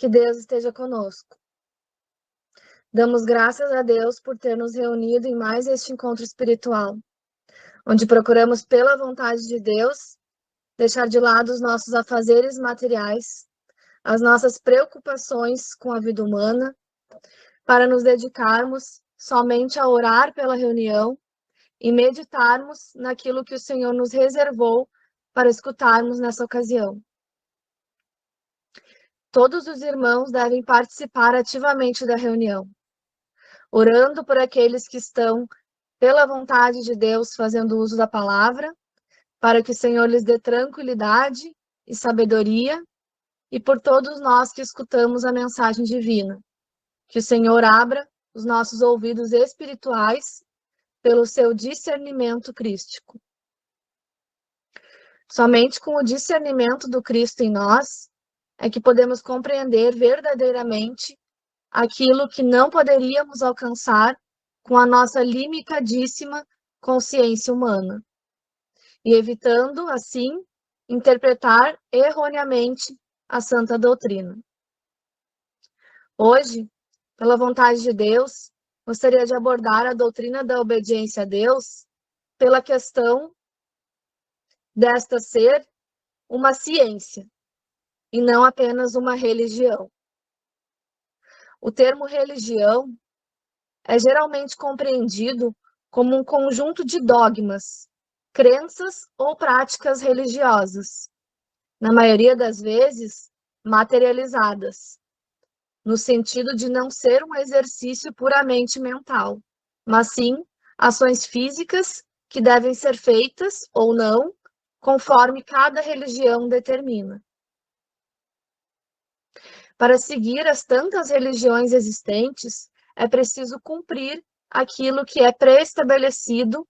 Que Deus esteja conosco. Damos graças a Deus por ter nos reunido em mais este encontro espiritual, onde procuramos, pela vontade de Deus, deixar de lado os nossos afazeres materiais, as nossas preocupações com a vida humana, para nos dedicarmos somente a orar pela reunião e meditarmos naquilo que o Senhor nos reservou para escutarmos nessa ocasião. Todos os irmãos devem participar ativamente da reunião, orando por aqueles que estão, pela vontade de Deus, fazendo uso da palavra, para que o Senhor lhes dê tranquilidade e sabedoria, e por todos nós que escutamos a mensagem divina, que o Senhor abra os nossos ouvidos espirituais pelo seu discernimento crístico. Somente com o discernimento do Cristo em nós é que podemos compreender verdadeiramente aquilo que não poderíamos alcançar com a nossa limitadíssima consciência humana, e evitando, assim, interpretar erroneamente a santa doutrina. Hoje, pela vontade de Deus, gostaria de abordar a doutrina da obediência a Deus pela questão desta ser uma ciência e não apenas uma religião. O termo religião é geralmente compreendido como um conjunto de dogmas, crenças ou práticas religiosas, na maioria das vezes materializadas, no sentido de não ser um exercício puramente mental, mas sim ações físicas que devem ser feitas ou não, conforme cada religião determina. Para seguir as tantas religiões existentes, é preciso cumprir aquilo que é pré-estabelecido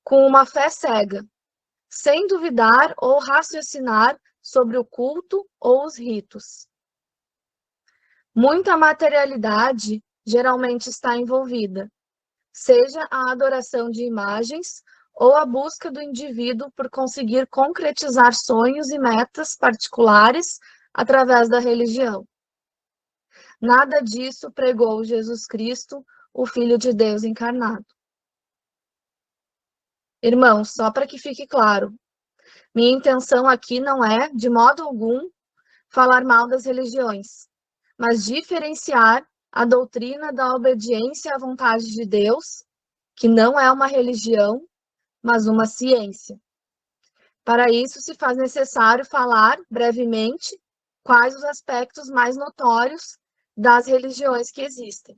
com uma fé cega, sem duvidar ou raciocinar sobre o culto ou os ritos. Muita materialidade geralmente está envolvida, seja a adoração de imagens ou a busca do indivíduo por conseguir concretizar sonhos e metas particulares através da religião. Nada disso pregou Jesus Cristo, o Filho de Deus encarnado. Irmãos, só para que fique claro, minha intenção aqui não é, de modo algum, falar mal das religiões, mas diferenciar a doutrina da obediência à vontade de Deus, que não é uma religião, mas uma ciência. Para isso, se faz necessário falar brevemente quais os aspectos mais notórios das religiões que existem.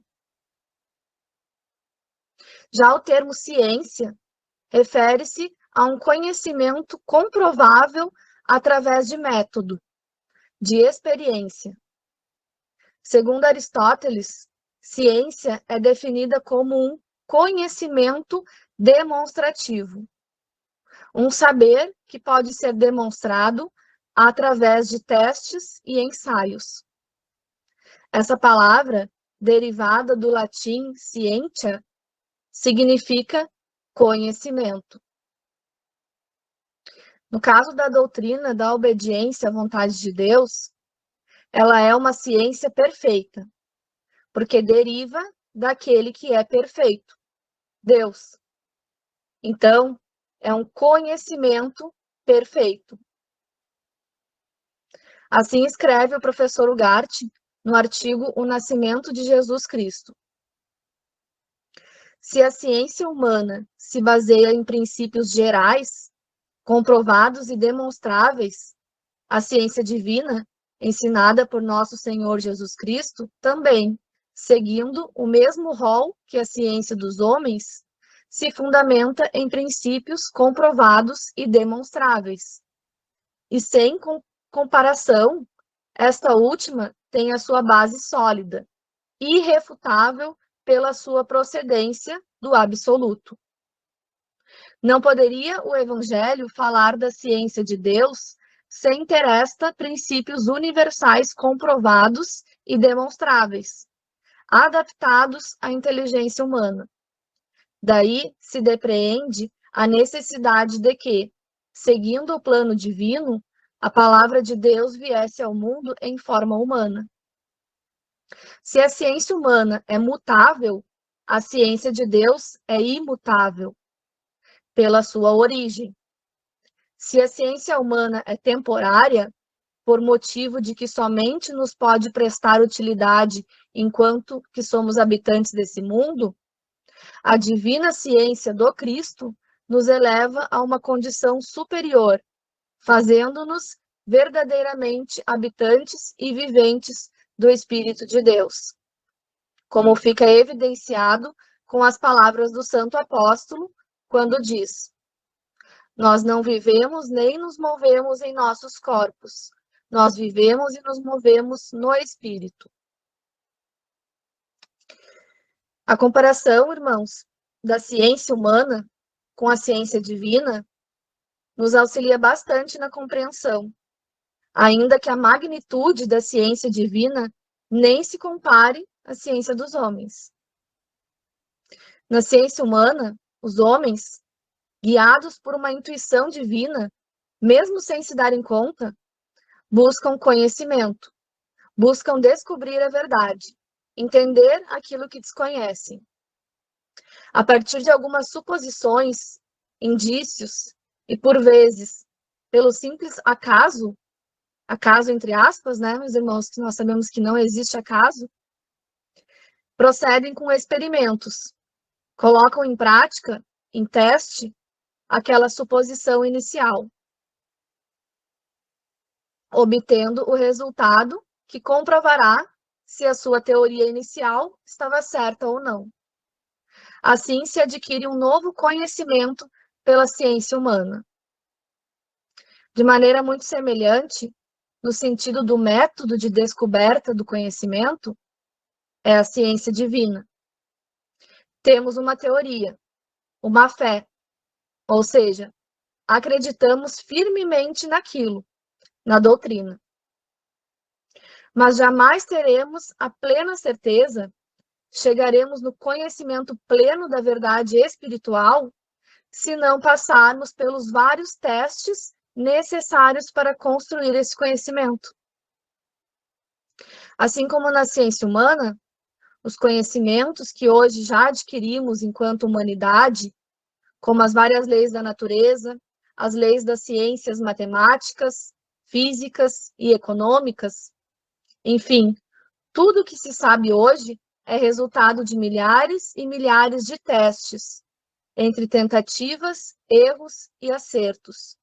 Já o termo ciência refere-se a um conhecimento comprovável através de método, de experiência. Segundo Aristóteles, ciência é definida como um conhecimento demonstrativo, um saber que pode ser demonstrado através de testes e ensaios. Essa palavra, derivada do latim scientia, significa conhecimento. No caso da doutrina da obediência à vontade de Deus, ela é uma ciência perfeita, porque deriva daquele que é perfeito, Deus. Então, é um conhecimento perfeito. Assim escreve o professor Ugarte no artigo O Nascimento de Jesus Cristo. Se a ciência humana se baseia em princípios gerais, comprovados e demonstráveis, a ciência divina, ensinada por nosso Senhor Jesus Cristo, também, seguindo o mesmo rol que a ciência dos homens, se fundamenta em princípios comprovados e demonstráveis. E sem comparação, esta última tem a sua base sólida, irrefutável pela sua procedência do absoluto. Não poderia o Evangelho falar da ciência de Deus sem ter esta princípios universais comprovados e demonstráveis, adaptados à inteligência humana. Daí se depreende a necessidade de que, seguindo o plano divino, a palavra de Deus viesse ao mundo em forma humana, Se a ciência humana é mutável, a ciência de Deus é imutável, pela sua origem. Se a ciência humana é temporária, por motivo de que somente nos pode prestar utilidade enquanto que somos habitantes desse mundo, a divina ciência do Cristo nos eleva a uma condição superior, fazendo-nos verdadeiramente habitantes e viventes do Espírito de Deus, como fica evidenciado com as palavras do Santo Apóstolo, quando diz: nós não vivemos nem nos movemos em nossos corpos, nós vivemos e nos movemos no Espírito. A comparação, irmãos, da ciência humana com a ciência divina nos auxilia bastante na compreensão, ainda que a magnitude da ciência divina nem se compare à ciência dos homens. Na ciência humana, os homens, guiados por uma intuição divina, mesmo sem se darem conta, buscam conhecimento, buscam descobrir a verdade, entender aquilo que desconhecem. A partir de algumas suposições, indícios e, por vezes, pelo simples acaso entre aspas, né, meus irmãos, que nós sabemos que não existe acaso, procedem com experimentos, colocam em prática, em teste, aquela suposição inicial, obtendo o resultado que comprovará se a sua teoria inicial estava certa ou não. Assim se adquire um novo conhecimento pela ciência humana. De maneira muito semelhante, no sentido do método de descoberta do conhecimento, é a ciência divina. Temos uma teoria, uma fé, ou seja, acreditamos firmemente naquilo, na doutrina. Mas jamais teremos a plena certeza, chegaremos no conhecimento pleno da verdade espiritual, se não passarmos pelos vários testes necessários para construir esse conhecimento. Assim como na ciência humana, os conhecimentos que hoje já adquirimos enquanto humanidade, como as várias leis da natureza, as leis das ciências matemáticas, físicas e econômicas, enfim, tudo o que se sabe hoje é resultado de milhares e milhares de testes, entre tentativas, erros e acertos.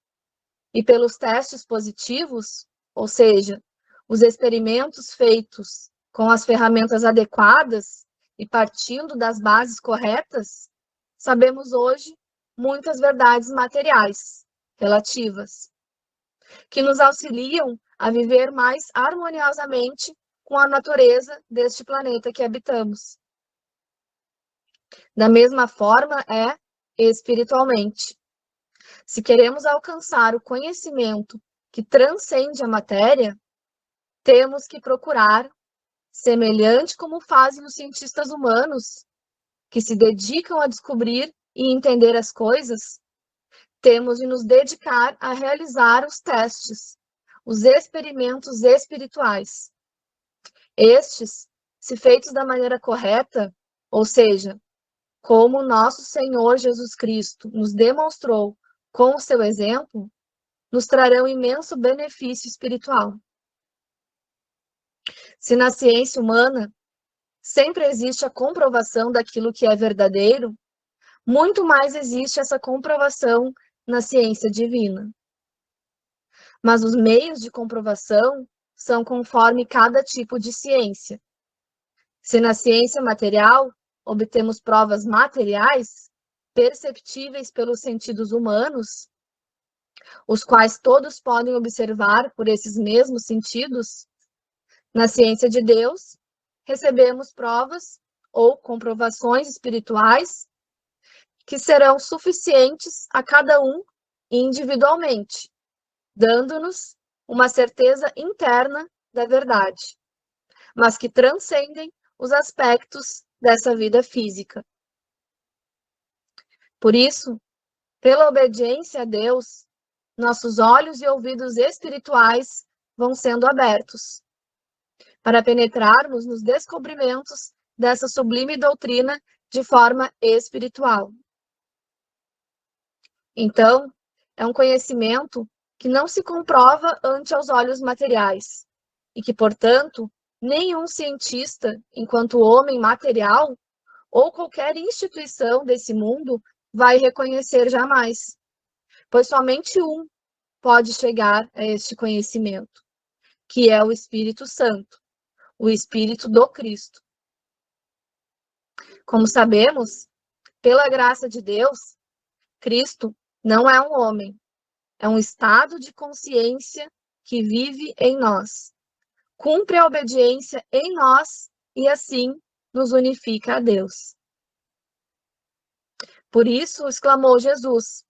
E pelos testes positivos, ou seja, os experimentos feitos com as ferramentas adequadas e partindo das bases corretas, sabemos hoje muitas verdades materiais relativas, que nos auxiliam a viver mais harmoniosamente com a natureza deste planeta que habitamos. Da mesma forma é espiritualmente. Se queremos alcançar o conhecimento que transcende a matéria, temos que procurar, semelhante como fazem os cientistas humanos, que se dedicam a descobrir e entender as coisas, temos de nos dedicar a realizar os testes, os experimentos espirituais. Estes, se feitos da maneira correta, ou seja, como nosso Senhor Jesus Cristo nos demonstrou com o seu exemplo, nos trarão imenso benefício espiritual. Se na ciência humana sempre existe a comprovação daquilo que é verdadeiro, muito mais existe essa comprovação na ciência divina. Mas os meios de comprovação são conforme cada tipo de ciência. Se na ciência material obtemos provas materiais, perceptíveis pelos sentidos humanos, os quais todos podem observar por esses mesmos sentidos, na ciência de Deus, recebemos provas ou comprovações espirituais que serão suficientes a cada um individualmente, dando-nos uma certeza interna da verdade, mas que transcendem os aspectos dessa vida física. Por isso, pela obediência a Deus, nossos olhos e ouvidos espirituais vão sendo abertos, para penetrarmos nos descobrimentos dessa sublime doutrina de forma espiritual. Então, é um conhecimento que não se comprova ante os olhos materiais e que, portanto, nenhum cientista, enquanto homem material, ou qualquer instituição desse mundo vai reconhecer jamais, pois somente um pode chegar a este conhecimento, que é o Espírito Santo, o Espírito do Cristo. Como sabemos, pela graça de Deus, Cristo não é um homem, é um estado de consciência que vive em nós, cumpre a obediência em nós e assim nos unifica a Deus. Por isso, exclamou Jesus,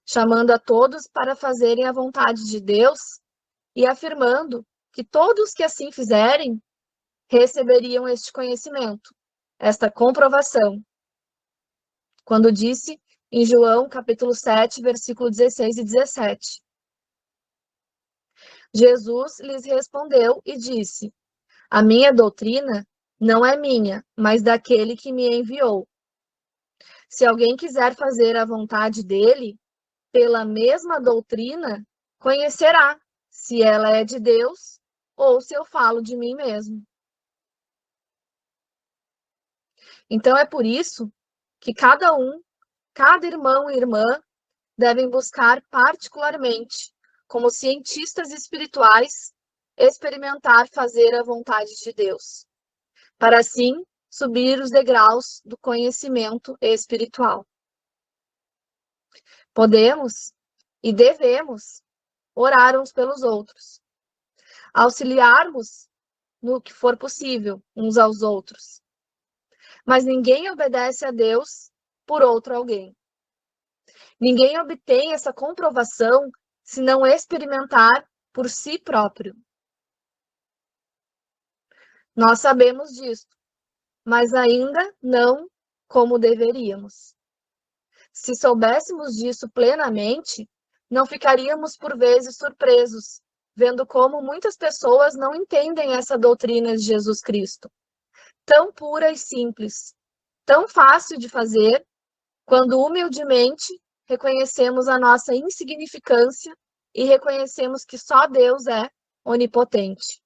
chamando a todos para fazerem a vontade de Deus e afirmando que todos que assim fizerem receberiam este conhecimento, esta comprovação. Quando disse em João, capítulo 7, versículo 16 e 17. Jesus lhes respondeu e disse: a minha doutrina não é minha, mas daquele que me enviou. Se alguém quiser fazer a vontade dele, pela mesma doutrina, conhecerá se ela é de Deus ou se eu falo de mim mesmo. Então é por isso que cada irmão e irmã devem buscar particularmente, como cientistas espirituais, experimentar fazer a vontade de Deus, para assim subir os degraus do conhecimento espiritual. Podemos e devemos orar uns pelos outros, auxiliarmos no que for possível uns aos outros. Mas ninguém obedece a Deus por outro alguém. Ninguém obtém essa comprovação se não experimentar por si próprio. Nós sabemos disso, mas ainda não como deveríamos. Se soubéssemos disso plenamente, não ficaríamos por vezes surpresos, vendo como muitas pessoas não entendem essa doutrina de Jesus Cristo, tão pura e simples, tão fácil de fazer, quando humildemente reconhecemos a nossa insignificância e reconhecemos que só Deus é onipotente.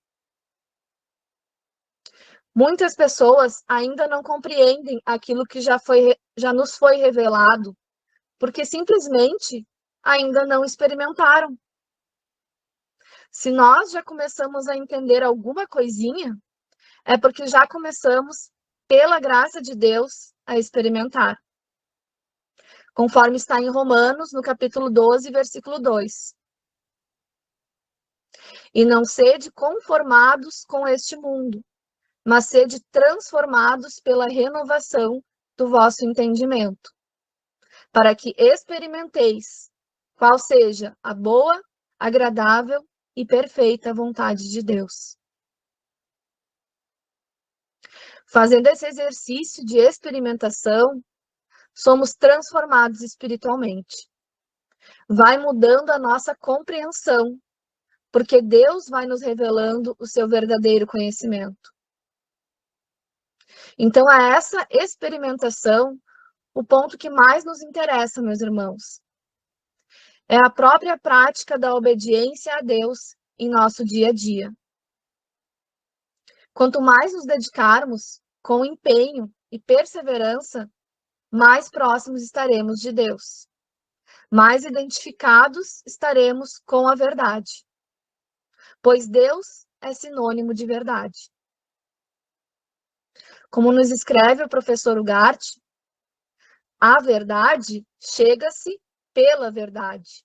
Muitas pessoas ainda não compreendem aquilo que já nos foi revelado, porque simplesmente ainda não experimentaram. Se nós já começamos a entender alguma coisinha, é porque já começamos, pela graça de Deus, a experimentar. Conforme está em Romanos, no capítulo 12, versículo 2. E não sede conformados com este mundo, mas sede transformados pela renovação do vosso entendimento, para que experimenteis qual seja a boa, agradável e perfeita vontade de Deus. Fazendo esse exercício de experimentação, somos transformados espiritualmente. Vai mudando a nossa compreensão, porque Deus vai nos revelando o seu verdadeiro conhecimento. Então, é essa experimentação o ponto que mais nos interessa, meus irmãos. É a própria prática da obediência a Deus em nosso dia a dia. Quanto mais nos dedicarmos com empenho e perseverança, mais próximos estaremos de Deus. Mais identificados estaremos com a verdade. Pois Deus é sinônimo de verdade. Como nos escreve o professor Ugarte, a verdade chega-se pela verdade.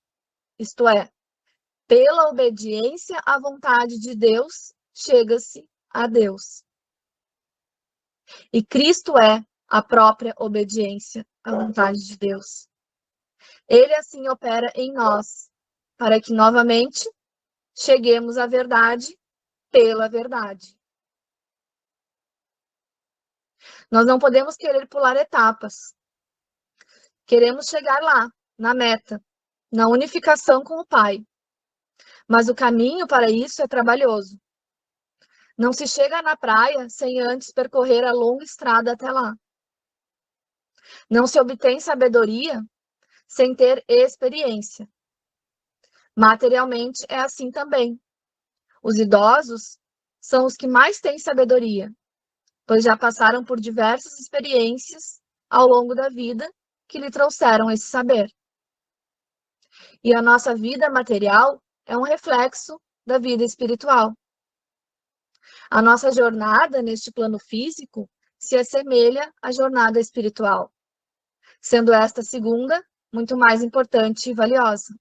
Isto é, pela obediência à vontade de Deus, chega-se a Deus. E Cristo é a própria obediência à vontade de Deus. Ele assim opera em nós, para que novamente cheguemos à verdade pela verdade. Nós não podemos querer pular etapas. Queremos chegar lá, na meta, na unificação com o Pai. Mas o caminho para isso é trabalhoso. Não se chega na praia sem antes percorrer a longa estrada até lá. Não se obtém sabedoria sem ter experiência. Materialmente é assim também. Os idosos são os que mais têm sabedoria, pois já passaram por diversas experiências ao longo da vida que lhe trouxeram esse saber. E a nossa vida material é um reflexo da vida espiritual. A nossa jornada neste plano físico se assemelha à jornada espiritual, sendo esta segunda muito mais importante e valiosa.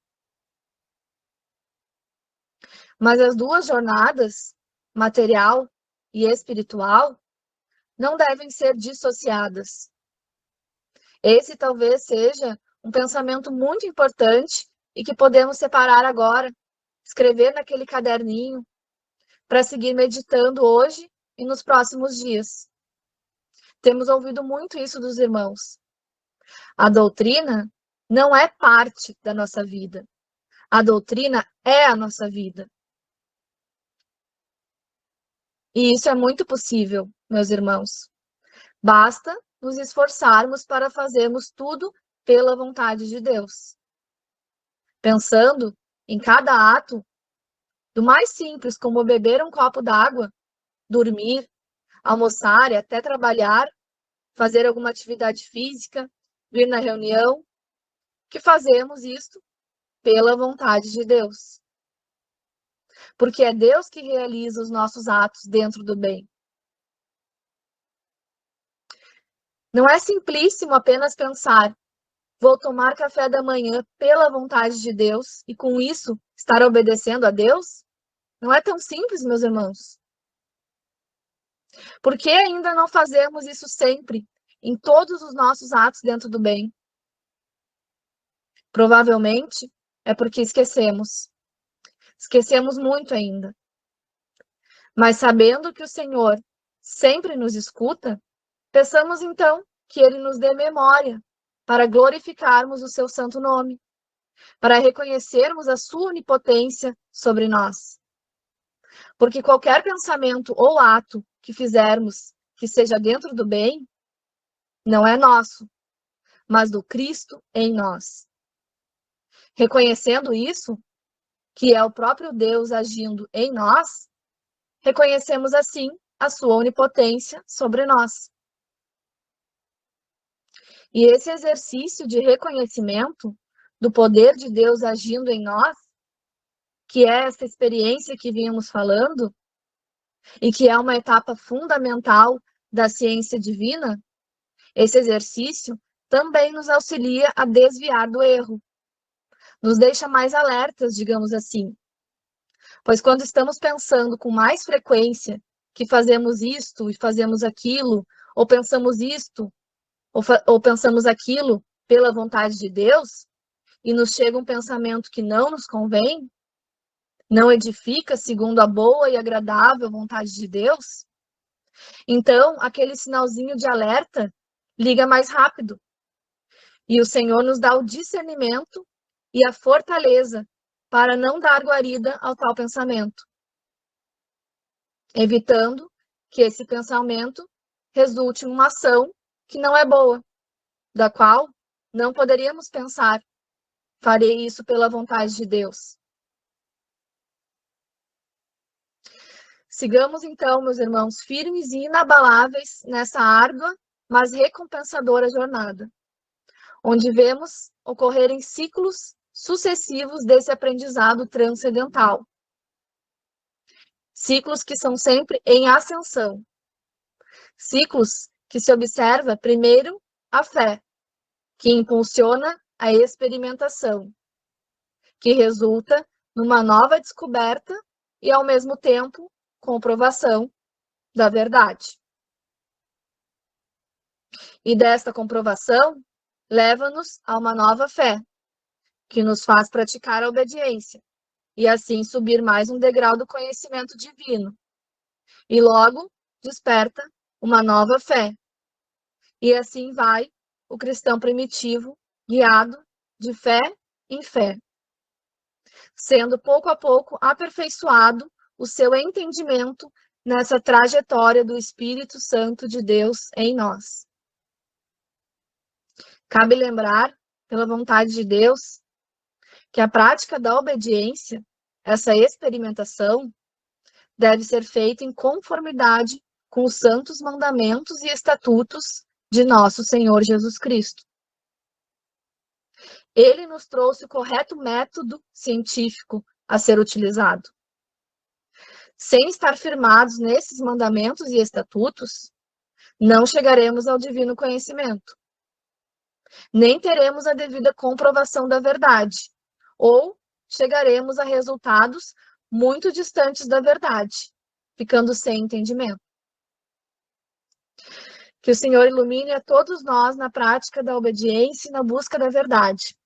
Mas as duas jornadas, material e espiritual, não devem ser dissociadas. Esse talvez seja um pensamento muito importante e que podemos separar agora, escrever naquele caderninho, para seguir meditando hoje e nos próximos dias. Temos ouvido muito isso dos irmãos. A doutrina não é parte da nossa vida. A doutrina é a nossa vida. E isso é muito possível, meus irmãos. Basta nos esforçarmos para fazermos tudo pela vontade de Deus. Pensando em cada ato, do mais simples, como beber um copo d'água, dormir, almoçar e até trabalhar, fazer alguma atividade física, vir na reunião, que fazemos isto pela vontade de Deus. Porque é Deus que realiza os nossos atos dentro do bem. Não é simplíssimo apenas pensar, vou tomar café da manhã pela vontade de Deus e com isso estar obedecendo a Deus? Não é tão simples, meus irmãos. Por que ainda não fazemos isso sempre, em todos os nossos atos dentro do bem? Provavelmente é porque esquecemos. Esquecemos muito ainda. Mas sabendo que o Senhor sempre nos escuta, peçamos então que Ele nos dê memória para glorificarmos o seu santo nome, para reconhecermos a sua onipotência sobre nós. Porque qualquer pensamento ou ato que fizermos que seja dentro do bem, não é nosso, mas do Cristo em nós. Reconhecendo isso, que é o próprio Deus agindo em nós, reconhecemos assim a sua onipotência sobre nós. E esse exercício de reconhecimento do poder de Deus agindo em nós, que é essa experiência que vínhamos falando, e que é uma etapa fundamental da ciência divina, esse exercício também nos auxilia a desviar do erro, nos deixa mais alertas, digamos assim. Pois quando estamos pensando com mais frequência que fazemos isto e fazemos aquilo, ou pensamos isto, ou pensamos aquilo pela vontade de Deus, e nos chega um pensamento que não nos convém, não edifica segundo a boa e agradável vontade de Deus, então aquele sinalzinho de alerta liga mais rápido. E o Senhor nos dá o discernimento e a fortaleza para não dar guarida ao tal pensamento, evitando que esse pensamento resulte em uma ação que não é boa, da qual não poderíamos pensar, farei isso pela vontade de Deus. Sigamos então, meus irmãos, firmes e inabaláveis nessa árdua, mas recompensadora jornada, onde vemos ocorrerem ciclos sucessivos desse aprendizado transcendental. Ciclos que são sempre em ascensão. Ciclos que se observa, primeiro, a fé, que impulsiona a experimentação, que resulta numa nova descoberta e, ao mesmo tempo, comprovação da verdade. E desta comprovação, leva-nos a uma nova fé, que nos faz praticar a obediência, e assim subir mais um degrau do conhecimento divino. E logo desperta uma nova fé. E assim vai o cristão primitivo, guiado de fé em fé, sendo pouco a pouco aperfeiçoado o seu entendimento nessa trajetória do Espírito Santo de Deus em nós. Cabe lembrar, pela vontade de Deus, que a prática da obediência, essa experimentação, deve ser feita em conformidade com os santos mandamentos e estatutos de nosso Senhor Jesus Cristo. Ele nos trouxe o correto método científico a ser utilizado. Sem estar firmados nesses mandamentos e estatutos, não chegaremos ao divino conhecimento, nem teremos a devida comprovação da verdade, ou chegaremos a resultados muito distantes da verdade, ficando sem entendimento. Que o Senhor ilumine a todos nós na prática da obediência e na busca da verdade.